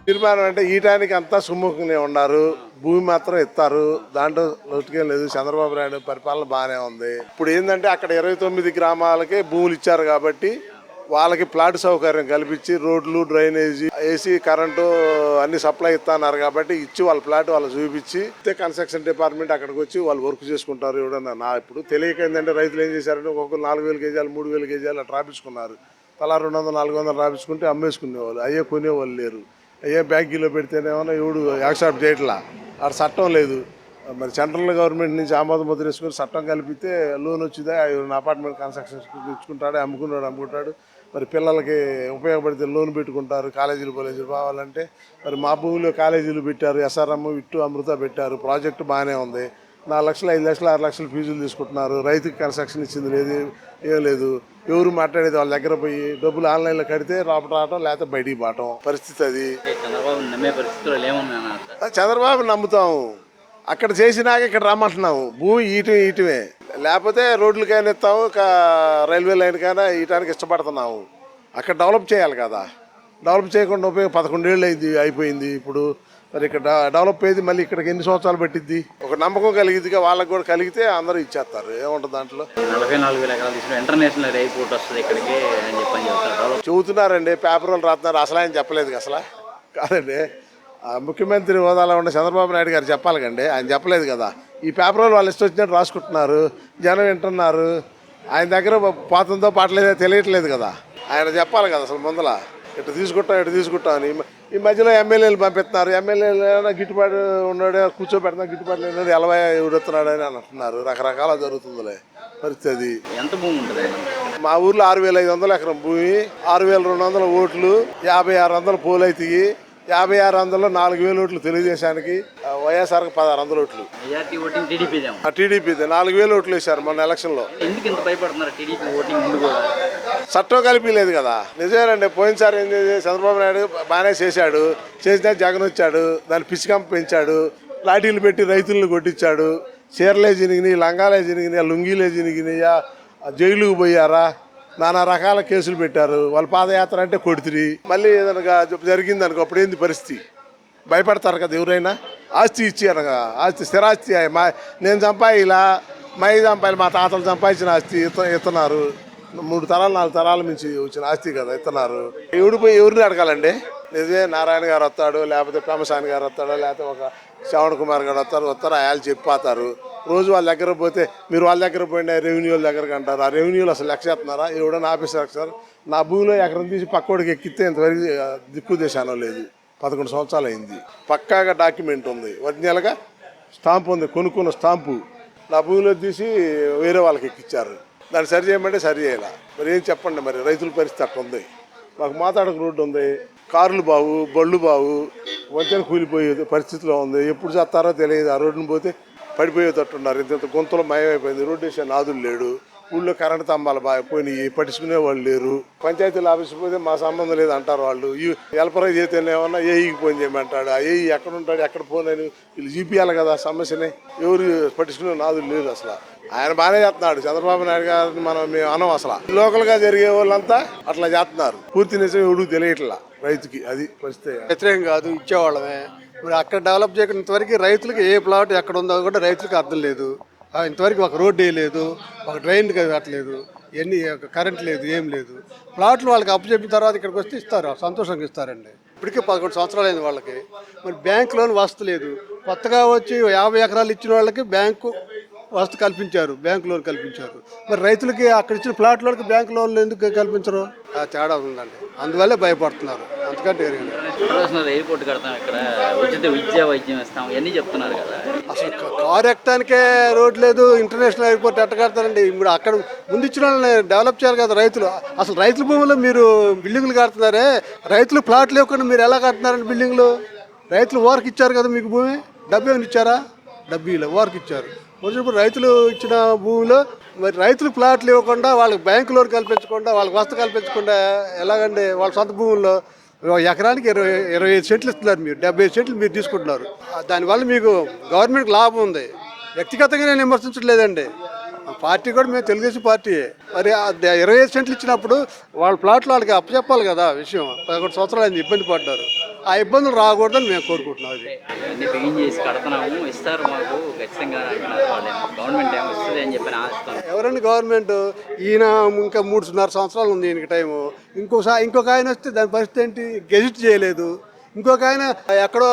తీర్మానం అంటే ఈటానికి అంతా సుముఖంగా ఉన్నారు, భూమి మాత్రం ఇస్తారు, దాంట్లో లోటుకేం లేదు. చంద్రబాబు నాయుడు పరిపాలన బాగానే ఉంది. ఇప్పుడు ఏంటంటే అక్కడ 29 గ్రామాలకే భూములు ఇచ్చారు కాబట్టి వాళ్ళకి ప్లాట్ సౌకర్యం కల్పించి రోడ్లు, డ్రైనేజీ, ఏసీ, కరెంటు అన్ని సప్లై ఇస్తున్నారు కాబట్టి ఇచ్చి వాళ్ళ ప్లాట్ వాళ్ళు చూపించి కన్స్ట్రక్షన్ డిపార్ట్మెంట్ అక్కడికి వచ్చి వాళ్ళు వర్క్ చేసుకుంటారు. ఎవడన్నా నా ఇప్పుడు తెలియక ఏంటంటే రైతులు ఏం చేశారంటే ఒక్కొక్కరు 4,000 గజాలు 3,000 గజాలు అట్లా రాపించుకున్నారు. తలా 200, 400 రాపించుకుంటే అమ్మేసుకునేవాళ్ళు. అయ్యే కొనేవాళ్ళు లేరు. అయ్యే బ్యాంకీలో పెడితేనేమన్నా ఎవడు యాక్సెప్ట్ చేయట్లా. అక్కడ చట్టం లేదు. మరి సెంట్రల్ గవర్నమెంట్ నుంచి ఆమోద ముద్ర వేసుకుని చట్టం కలిపితే లోన్ వచ్చిందా, అపార్ట్మెంట్ కన్స్ట్రక్షన్ తెచ్చుకుంటాడు, అమ్ముకుంటాడు. మరి పిల్లలకి ఉపయోగపడితే లోన్ పెట్టుకుంటారు. కాలేజీలు కావాలంటే మరి మా భూమిలో కాలేజీలు పెట్టారు. ఎస్ఆర్ఎం, ఇట్టు, అమృత పెట్టారు. ప్రాజెక్టు బాగానే ఉంది. 4 లక్షలు, 5 లక్షలు, 6 లక్షలు ఫీజులు తీసుకుంటున్నారు. రైతుకి కన్స్ట్రక్షన్ ఇచ్చింది లేదు, ఏం లేదు. ఎవరు మాట్లాడేది వాళ్ళ దగ్గర పోయి డబ్బులు ఆన్లైన్లో కడితే రావటం, లేకపోతే బయటికి పోవటం పరిస్థితి అది. చంద్రబాబు నమ్ముతాము. అక్కడ చేసినాక ఇక్కడ రమ్మంటున్నాము. భూమి ఈటమే లేకపోతే రోడ్లకైనా ఇస్తాము, రైల్వే లైన్కైనా ఇయటానికి ఇష్టపడుతున్నాము. అక్కడ డెవలప్ చేయాలి కదా. డెవలప్ చేయకుండా ఉపయోగం 11 ఏళ్ళు అయిపోయింది. ఇప్పుడు మరి ఇక్కడ డెవలప్ అయ్యేది మళ్ళీ ఇక్కడికి ఎన్ని సంవత్సరాలు పట్టిద్ది? ఒక నమ్మకం కలిగిద్దిగా వాళ్ళకి కూడా కలిగితే అందరూ ఇచ్చేస్తారు. ఏముంటుంది దాంట్లో? 44,000 ఎకరాలు తీసుకుని ఇంటర్నేషనల్ ఎయిర్పోర్ట్ వస్తుంది ఇక్కడికి అని చెప్తారు. చెబుతున్నారండి, పేపర్ వాళ్ళు రాస్తున్నారు. అసలు ఆయన చెప్పలేదు. అసలు కాదండి, ముఖ్యమంత్రి హోదాలో ఉన్న చంద్రబాబు నాయుడు గారు చెప్పాలి కండి. ఆయన చెప్పలేదు కదా. ఈ పేపర్ వాళ్ళు ఇష్టం వచ్చినట్టు రాసుకుంటున్నారు, జనం వింటున్నారు. ఆయన దగ్గర పోతుందో పాటలేదో తెలియట్లేదు కదా. ఆయన చెప్పాలి కదా అసలు ముందల ఇటు తీసుకుంటాం అని. ఈ మధ్యలో ఎమ్మెల్యేలు పంపిస్తున్నారు. ఎమ్మెల్యేలు గిట్టుబాటు ఉన్నాడు, కూర్చోబెడుతున్నా, గిట్టుబాటు లేనాడు, ఎలవై ఎవడుతున్నాడు అని అంటున్నారు. రకరకాల జరుగుతుందిలే పరిస్థితి. ఎంత భూమి ఉంటుంది మా ఊర్లో 6,500 ఎకరం భూమి, 6,200 ఓట్లు, 5,600 పోలు అవుతాయి. 5,600లో 4,000 ఓట్లు తెలుగుదేశానికి, వైఎస్ఆర్కి 1,600 ఓట్లు. టీడీపీదే 4,000 ఓట్లు వేశారు మొన్న ఎలక్షన్లో. చట్టం కలిపి లేదు కదా. నిజమేనండి. పోయినసారి ఏం చేసి చంద్రబాబు నాయుడు బాగానే చేశాడు. చేసినా జగన్ వచ్చాడు, దాన్ని పిచ్చికంప పెంచాడు, లాఠీలు పెట్టి రైతులను కొట్టించాడు. చీరలే జినిగినాయి, లంగాలే జినిగినాయి, లుంగీలే జినిగినాయా, జైలుకు పోయారా, నానా రకాల కేసులు పెట్టారు. వాళ్ళ పాదయాత్ర అంటే కొడుతురి. మళ్ళీ ఏదనగా జరిగింది అనుకో, అప్పుడు ఏంది పరిస్థితి? భయపడతారు కదా ఎవరైనా. ఆస్తి ఇచ్చి అనగా, ఆస్తి స్థిరాస్తి నేను సంపాదిలా, మా తాతలు సంపాదించిన ఆస్తి ఇస్తున్నారు. 3 తరాలు 4 తరాల నుంచి వచ్చిన ఆస్తి కదా ఇస్తున్నారు. ఎవరిని అడగాలండి? నిజమే, నారాయణ గారు వస్తాడు, లేకపోతే పెమసాని గారు వస్తాడు, లేకపోతే ఒక శ్రవణ్ కుమార్ గారు వస్తారు. ఆయన చెప్పిపోతారు. రోజు వాళ్ళ దగ్గర పోతే మీరు వాళ్ళ దగ్గర పోయినా రెవెన్యూ వాళ్ళ దగ్గరకు అంటారు. ఆ రెవెన్యూలు అసలు లెక్క చేస్తున్నారా? ఎవడన్నా ఆఫీసర్ సార్ నా భూమిలో ఎకరం తీసి పక్కోడికి ఎక్కితే ఇంతవరకు దిక్కు దేశానో లేదు. 11 సంవత్సరాలు అయింది. పక్కాగా డాక్యుమెంట్ ఉంది, ఒరిజినల్గా స్టాంపు ఉంది, కొనుక్కున్న స్టాంపు. నా భూమిలో తీసి వేరే వాళ్ళకి ఎక్కిచ్చారు. దాన్ని సరి చేయమంటే సరి చేయాలి. మరి ఏం చెప్పండి? మరి రైతుల పరిస్థితి అట్లా ఉంది. మాకు మాతాడక రోడ్డు ఉంది, కార్లు బావు, బళ్ళు బావు, వంతెన కూలిపోయే పరిస్థితిలో ఉంది. ఎప్పుడు చేస్తారో తెలియదు. ఆ రోడ్డుని పోతే పడిపోయేటట్టున్నారు. ఇంత గుంతలో మయమైపోయింది. రోడ్డు వేసే నాదులు లేడు. ఊళ్ళో కరెంటు స్తంభాలు బాగా పోయినాయి, పట్టించుకునే వాళ్ళు లేరు. పంచాయతీల ఆఫీస్ పోతే మా సంబంధం లేదు అంటారు వాళ్ళు. ఎలపరై చేతేనేమన్నా ఏఈకి ఫోన్ చేయమంటాడు. ఆ ఏఈ ఎక్కడ ఉంటాడు, ఎక్కడ పోనని వీళ్ళు చూపించాలి కదా సమస్యని. ఎవరు పట్టించుకునే నాదులు లేరు. అసలు ఆయన బాగానే చేస్తున్నాడు. చంద్రబాబు నాయుడు గారిని మేము అనం. అసలు లోకల్గా జరిగే వాళ్ళంతా అట్లా చేస్తున్నారు. పూర్తి నిజం ఎవడు తెలియట్లా రైతుకి. అది పరిస్థితి. వ్యతిరేకం కాదు, ఇచ్చేవాళ్ళమే. ఇప్పుడు అక్కడ డెవలప్ చేయకుండా ఇంతవరకు రైతులకు ఏ ప్లాట్ ఎక్కడ ఉందో కూడా రైతులకు అర్థం లేదు. ఇంతవరకు ఒక రోడ్డు వేయలేదు, ఒక డ్రైన్ కట్టలేదు, కరెంట్ లేదు, ఏం లేదు. ప్లాట్లు వాళ్ళకి అప్పు చెప్పిన తర్వాత ఇక్కడికి వస్తే ఇస్తారు, సంతోషంగా ఇస్తారండి. ఇప్పటికే 11 సంవత్సరాలు అయింది వాళ్ళకి. మరి బ్యాంక్ లోన్ వసతి లేదు. కొత్తగా వచ్చి 50 ఎకరాలు ఇచ్చిన వాళ్ళకి బ్యాంకు వసతి కల్పించారు, బ్యాంక్ లోన్ కల్పించారు. మరి రైతులకి అక్కడ ఇచ్చిన ప్లాట్ లోకి బ్యాంక్ లోన్లు ఎందుకు కల్పించరు? తేడా ఉందండి. అందువల్లే భయపడుతున్నారు. అంతకంటే ఎయిర్పోర్ట్ కడతాం, ఇక్కడ ఉచిత విద్యా వైద్యం ఇస్తాం, ఇవన్నీ చెప్తున్నారు కదా. అసలు కారు ఎక్కడానికే రోడ్ లేదు. ఇంటర్నేషనల్ ఎయిర్పోర్ట్ ఎట్ట కడతారండి? ఇప్పుడు అక్కడ ముందు ఇచ్చిన వాళ్ళని డెవలప్ చేయాలి కదా రైతులు. అసలు రైతుల భూముల్లో మీరు బిల్డింగ్లు కడుతున్నారే, రైతులు ప్లాట్ లేకుండా మీరు ఎలా కడుతున్నారండి బిల్డింగ్లు? రైతులు ఓరకు ఇచ్చారు కదా మీకు భూమి. డబ్బు ఏమైనా ఇచ్చారా? డబ్బీలో ఓరకు ఇచ్చారు. వచ్చినప్పుడు రైతులు ఇచ్చిన భూమిలో మరి రైతులు ప్లాట్లు ఇవ్వకుండా, వాళ్ళకి బ్యాంకు లోన్ కల్పించకుండా, వాళ్ళకి వసతి కల్పించకుండా ఎలాగండి? వాళ్ళ సొంత భూముల్లో ఎకరానికి 25 సెంట్లు ఇస్తున్నారు, మీరు 75 సెంట్లు మీరు తీసుకుంటున్నారు. దానివల్ల మీకు గవర్నమెంట్కి లాభం ఉంది. వ్యక్తిగతంగా నేను విమర్శించట్లేదండి. పార్టీ కూడా మేము తెలుగుదేశం పార్టీయే. మరి 25 సెంట్లు ఇచ్చినప్పుడు వాళ్ళ ప్లాట్లు వాళ్ళకి అప్పచెప్పాలి కదా విషయం. 11 సంవత్సరాలు ఆయన ఇబ్బంది పడ్డారు. ఆ ఇబ్బందులు రాకూడదని మేము కోరుకుంటున్నాం. అది అన్ని బిగిన్ చేసి కడుతున్నాము, ఇస్తారు మాకు ఖచ్చితంగా అంటున్నారు. వాళ్ళు గవర్నమెంట్ ఏమో ఇస్తుంది అని చెప్పి ఆశిస్తాను. ఎవరండి గవర్నమెంట్? ఈయన ఇంకా 3.5 సంవత్సరాలు ఉంది ఈయనకి టైము. ఇంకొక ఆయన వస్తే దాని పరిస్థితి ఏంటి? గెజిట్ చేయలేదు. ఇంకొక ఆయన ఎక్కడో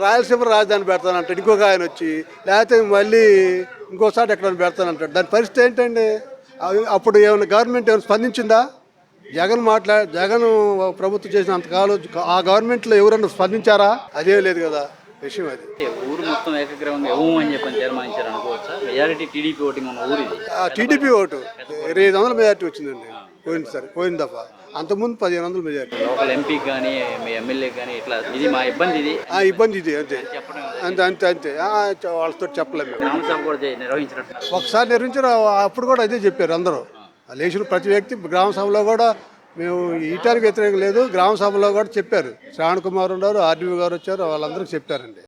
రాయలసీమ రాజధాని పెడతానంటాడు. ఇంకొక ఆయన వచ్చి లేకపోతే మళ్ళీ ఇంకోసారి ఎక్కడ పెడతానంటాడు. దాని పరిస్థితి ఏంటండి? అప్పుడు ఏమైనా గవర్నమెంట్ ఏమైనా స్పందించిందా? జగన్ ప్రభుత్వం చేసినంతకాలం ఆ గవర్నమెంట్లో ఎవరైనా స్పందించారా? అదే లేదు కదా విషయం. అది ఊరు మొత్తం ఏకగ్రీవంగా అని చెప్పని తీర్మానించారు అనుకోవచ్చా? మెజారిటీ టీడీపీ ఓటింగ్ ఉన్న ఊరు ఇది. టీడీపీ ఓటు 2500 మెజార్టీ వచ్చిందండి పోయిన దఫా. అంతకుముందు 1500 మెజార్టీ. లోకల్ ఎంపీ కానీ మీ ఎమ్మెల్యే కానీ ఇట్లా ఇది మా ఇబ్బంది, ఇది ఇబ్బంది ఇది అంతే చెప్పడం అంతే వాళ్ళతో చెప్పలేము. గ్రామ సభ కూడా నిర్వహించినట్టు ఒకసారి నిర్వహించారు. అప్పుడు కూడా అదే చెప్పారు అందరూ. లేచిన ప్రతి వ్యక్తి గ్రామ సభలో కూడా మేము ఈటానికి వ్యతిరేకం లేదు. గ్రామ సభలో కూడా చెప్పారు. శ్రావణ్ కుమార్ ఉన్నారు, ఆర్డీఓ గారు వచ్చారు, వాళ్ళందరికీ చెప్పారండి.